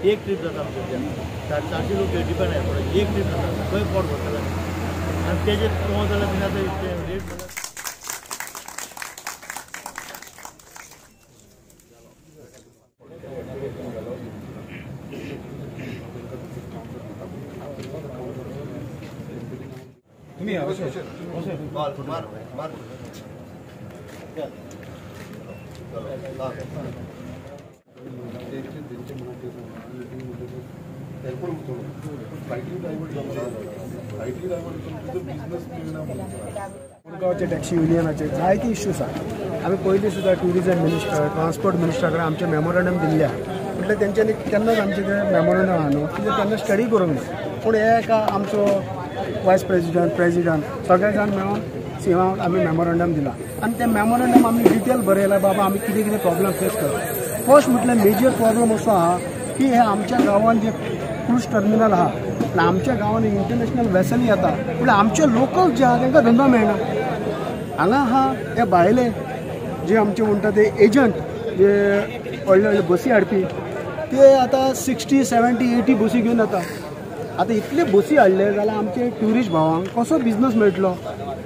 एक ट्रीप जाता आमच्या 400 लोक डिपेंड आहे पण एक ट्रीप जाता खंय पोट भरतले आनी तेजे तो जाल्यार बिना रेट तुम्ही मुरगांवचे टॅक्सी युनियनाचे जायते इश्यूज आहा आमी पयलीं सुद्दां ट्युरिजम मिनिस्टर ट्रान्सपोर्ट मिनिस्टराक आमचे मेमोरंडम दिल्ले आहा म्हटल्यार तेंच्यांनी केन्नाच आमचे ते मेमोरंडम आहा न्हू कितें तेन्ना स्टडी करूंक ना पूण हे एका आमचो वायस प्रेजिडंट सगळे जाण मेळून सीएमाक आमी मेमोरंडम दिला आनी ते मेमोरंडम आमी डिटेल बरयला बाबा आमी कितें कितें प्रॉब्लम फेस करता फर्स्ट म्हटल्यार मेजर प्रॉब्लम असो आहा की हे आमच्या गांवांत जे क्रूज टर्मिनल आहा आनी आमच्या गांवांत इंटरनॅशनल वेसली येता पूण आमचे लोकल जे आहा तांकां धंदो मेळना हांगा आहा हे भायले जे आमचे म्हणटा ते एजंट जे व्हडले व्हडले बसी हाडपी ते आतां 60, 70, 80 बसी घेवन येता आतां इतले बसी हाडले जाल्यार आमचे ट्युरिस्ट भावांक कसो बिजनस मेळटलो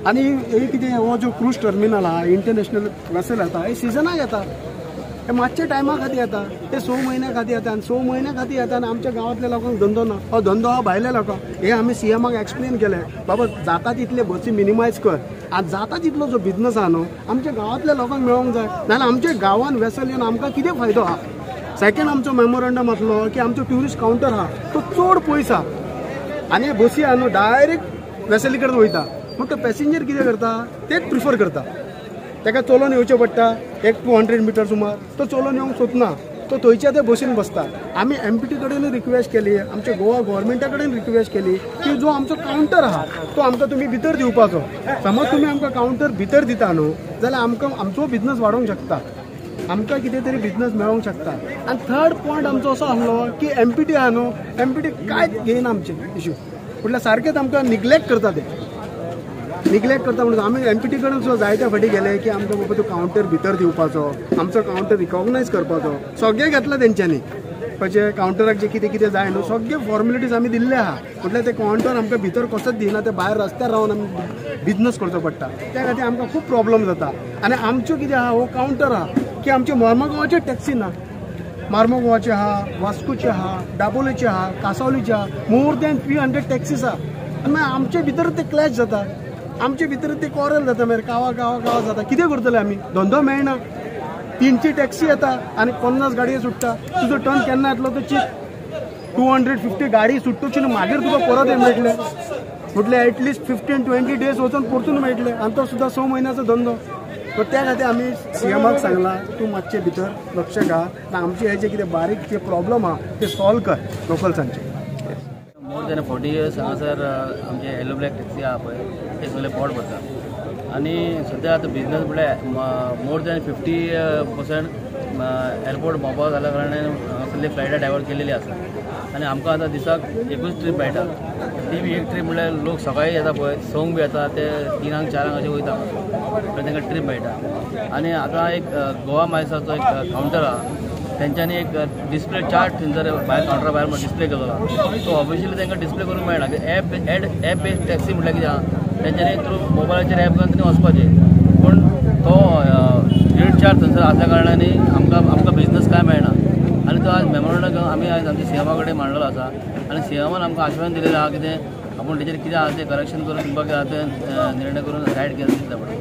आनी हे कितें हो जो क्रूज टर्मिनल आहा इंटरनॅशनल वेसल येता हे सिजनाक येता हे मातशे टायमा खातीर येता ते 6 म्हयन्या खातीर येता आनी 6 म्हयन्या खातीर येता आनी आमच्या गांवांतल्या लोकांक धंदो ना हो धंदो हा भायल्या लोकांक हे आमी सीएमाक एक्सप्लेन केलें बाबा जाता तितले बसी मिनिमायज कर आनी जाता तितलो जो बिजनस आहा न्हू आमच्या गांवांतल्या लोकांक मेळोंक जाय नाल्यार आमच्या गांवांत वेसल येवन आमकां कितें फायदो आहा सेकंड आमचो मेमोरंडम आसलो की आमचो ट्युरिस्ट कावंटर आहा तो चड पयस आहा आनी बसी आहा न्हू डायरेक्ट वेसली कडेन वयता मग तो पॅसेंजर कितें करता तेच प्रिफर करता ताका चलोवन येवचें पडटा एक 200 मिटर सुमार तो चलोवन येवंक सोदना तो थंयच्या त्या बसीन बसता आमी MPT कडेन रिक्वेस्ट केली आमच्या गोवा गव्हर्मेंटा कडेन रिक्वेस्ट केली की जो आमचो कावंटर आहा तो आमकां तुमी भितर दिवपाचो समज तुमी आमकां कावंटर भितर दिता न्हू जाल्यार आमकां आमचो बिजनस वाडोवंक शकता आमकां कितें तरी बिजनस मेळोंक शकता आनी थर्ड पॉयंट आमचो असो आसलो की MPT आहा न्हू MPT कांयच घेयना आमचे इश्यू म्हटल्यार सारकेंच आमकां निग्लेक्ट करता ते निग्लेक्ट करता म्हणून आमी MPT कडेन सुद्दां जायत्या फाटी गेले की आमकां बाबा तो कावंटर भितर दिवपाचो आमचो कावंटर रिकॉग्नायज करपाचो सगळें घेतलां तेंच्यांनी खंयचे कावंटराक जे कितें कितें जाय न्हू सगळे फॉर्मेलिटीज आमी दिल्ले आहा म्हटल्यार ते कावंटर आमकां भितर कसोच दिना ते भायर रस्त्यार रावन आमी बिजनस करचो पडटा त्या खातीर आमकां खूब प्रॉब्लम जाता आनी आमच्यो कितें आहा हो कावंटर आहा की आमचे मर्मगांवाचे टॅक्सी ना मार्मोगांवाचे आहा वास्कोचे आहा दाबोलेचे आहा कांसावलीचे आहा मोर दॅन 300 टॅक्सीस आहा आनी मागीर आमचे भितर ते क्लॅश जाता आमचे भितर ते कॉरल जाता मागीर गांवा जाता कितें करतले आमी धंदो मेळना 300 टॅक्सी येता आनी 50 गाडयो सुट्टा तुजो टर्न केन्ना येतलो तो चीप 250 गाडी सुट्टोची न्हू मागीर तुका परत हे मेळटले म्हटल्यार एटलिस्ट 15-20 डेज वचून परतून मेळटले आनी तो सुद्दां 6 म्हयन्याचो धंदो सो त्या खातीर आमी सीएमाक सांगलां तूं मातशे भितर लक्ष घाल आनी आमचे हे जे कितें बारीक जे प्रॉब्लम आहा ते सॉल्व कर लोकल्सांचे मोर दॅन 40 years हांगासर आमचे येलो ब्लॅक टॅक्सी आहा पळय ते सगळे पोट भरता आनी सद्या आतां बिजनस म्हळ्यार मोर दॅन 50% एअरपोर्ट मोबाव जाल्या कारणान हांगासरली फ्लायटां डायवर्ट केलेली आसा आनी आमकां आतां दिसाक एकूच ट्रीप मेळटा ती बी एक ट्रीप म्हळ्यार लोक सकाळी येता पळय संक बी येता ते 3-4 अशें वयता म्हणल्यार तांकां ट्रीप मेळटा आनी आतां एक गोवा मायल्साचो एक कावंटर आहा तेंच्यांनी एक डिस्प्ले चार्ट थंयसर भायर कावंटरा भायर डिस्प्ले केलो सो ऑफिशियली तांकां डिस्प्ले करूंक मेळना एप बेस्ड टॅक्सी म्हटल्यार कितें आहा तेंच्यांनी थ्रू मोबायलाचेर एप घालून थंय वचपाचें पूण तो रेट चार्ज थंयसर आसल्या कारणान आमकां बिजनस कांय मेळना आनी तो आज मेमोरंडम आमी आयज आमच्या सीएमा कडेन मांडलेलो आसा आनी सीएमान आमकां आश्वासन दिलेलें आहा कितें आपूण तेचेर कितें आहा तें करेक्शन करून तुमकां तें निर्णय करून रायट केलो दितले म्हणून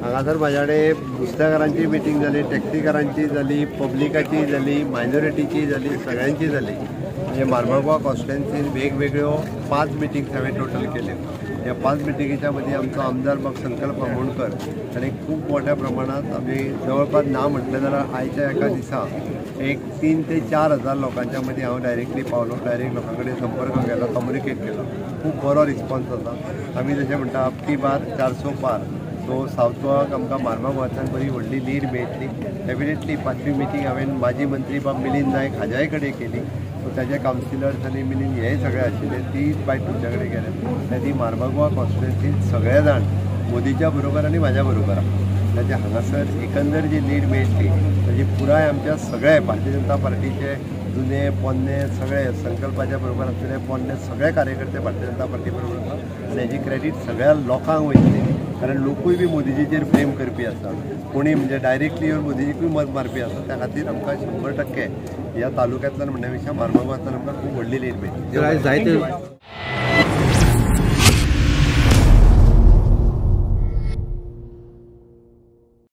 हांगासर म्हाज्या कडेन नुस्तेकारांची मिटींग जाली टॅक्सीकारांची जाली पब्लिकाची जाली मायनॉरिटीची जाली सगळ्यांची जाली म्हणजे मार्मोगांव कॉन्स्टिट्युएन्सीन वेगवेगळ्यो 5 मिटींग्स हांवें टोटल केल्यो ह्या 5 मिटींगेच्या मदीं आमचो आमदार म्हाका संकल्प आमोणकर ताणें खूब मोठ्या प्रमाणांत आमी जवळपास ना म्हटलें जाल्यार आयच्या एका दिसा एक 3 ते 4 हजार लोकांच्या मदीं हांव डायरेक्टली पावलो डायरेक्ट लोकां कडेन संपर्क केलो कम्युनिकेट केलो खूब बरो रिस्पॉन्स आसा आमी जशें म्हणटा अबकी बार 400 पार सो सावथ गोवाक आमकां मार्मोगांवांतल्यान बरी व्हडली लीड मेळटली डेफिनेटली 5वी मिटींग हांवें माजी मंत्री बाब मिलिंद नायक हाज्याय कडेन केली सो ताजे कावन्सिलर्स आनी मिलिंद हेय सगळे आशिल्ले ती बायट तुमच्या कडेन गेले ती मार्मोगांव कॉन्स्टिट्युएन्सीन सगळे जाण मोदीच्या बरोबर आनी म्हाज्या बरोबर आहा ताजे हांगासर एकंदर जी लीड मेळटली ताजी पुराय आमच्या सगळे भारतीय जनता पार्टीचे जुने पोन्ने सगळे संकल्पाच्या बरोबर आसलेले पोन्ने सगळे कार्यकर्ते भारतीय जनता पार्टी बरोबर आसा आनी हेजी क्रेडीट सगळ्या लोकांक वयतली कारण लोकूय बी मोदीजीचेर प्रेम करपी आसा कोणी म्हणजे डायरेक्टली येवन मोदीजीकूय मत मारपी आसा त्या खातीर आमकां 100% ह्या तालुक्यांतल्यान म्हणण्या पेक्षा मार्मुगांवांतल्यान आमकां खूब व्हडली लीड मेळटली.